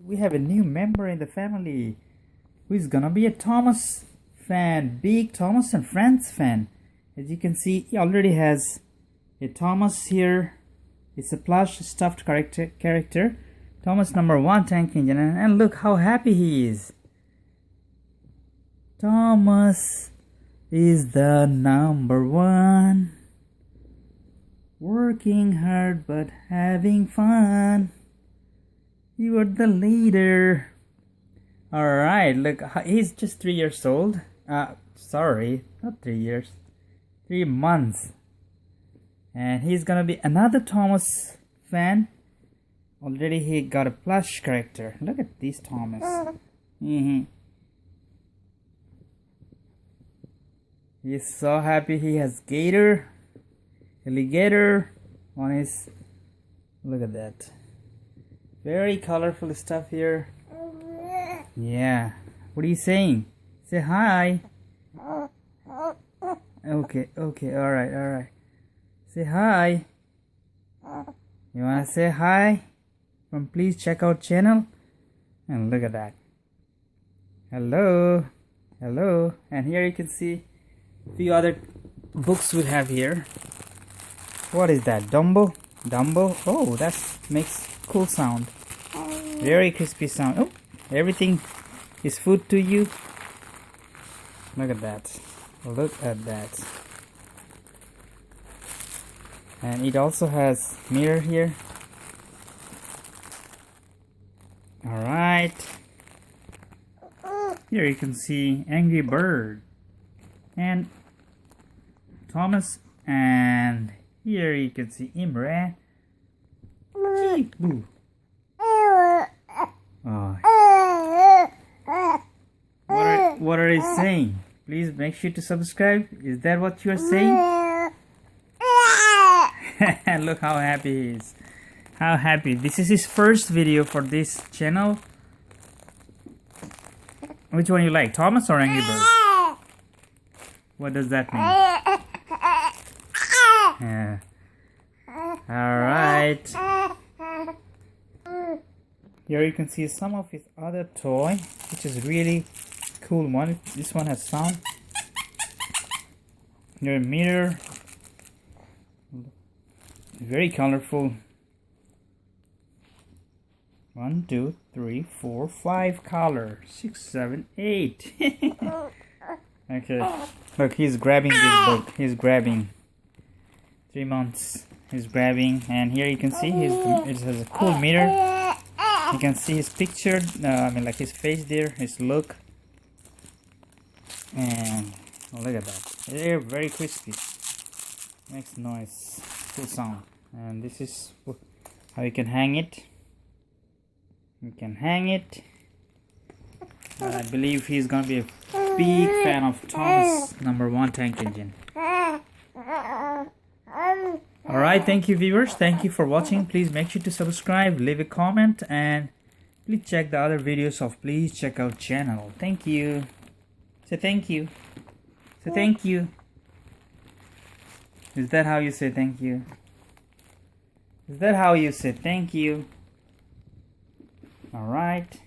We have a new member in the family who is gonna be a Thomas fan, big Thomas and Friends fan. As you can see, he already has a Thomas here. It's a plush stuffed character. Thomas #1 tank engine, and look how happy he is. Thomas is the #1, working hard but having fun. You are the leader. Alright, look, he's just 3 years old. Sorry, not 3 years. 3 months. And he's gonna be another Thomas fan. Already he got a plush character. Look at this Thomas. He's so happy. He has gator, alligator on his. Look at that. Very colorful stuff here. Yeah. What are you saying? Say hi. Okay, alright. Say hi. You wanna say hi from PleaseCheckout Channel? And look at that. Hello. And here you can see a few other books we have here. What is that? Dumbo? Oh, that makes cool sound. Very crispy sound. Oh, everything is food to you. Look at that. And it also has mirror here. Alright. Here you can see Angry Bird and Thomas, and here you can see Imran. Oh. What are you saying? Please make sure to subscribe. Is that what you are saying? Look how happy he is. How happy. This is his first video for this channel. Which one you like, Thomas or Angry Bird? What does that mean? Yeah. Alright. Here you can see some of his other toy, which is really cool one. This one has sound. Your mirror. Very colorful. 1, 2, 3, 4, 5 colors. 6, 7, 8. Okay. Look, he's grabbing this book. He's grabbing. 3 months. He's grabbing, and here you can see it has a cool mirror. You can see his picture. Like his face there, his look. And look at that. They're very crispy. Makes noise. Cool sound. And this is how you can hang it. You can hang it. I believe he's gonna be a big fan of Thomas #1 tank engine. Alright, thank you viewers. Thank you for watching. Please make sure to subscribe, leave a comment, and please check the other videos of PleaseCheckout Channel. Thank you. Say thank you. Say thank you. Is that how you say thank you? Is that how you say thank you? Alright.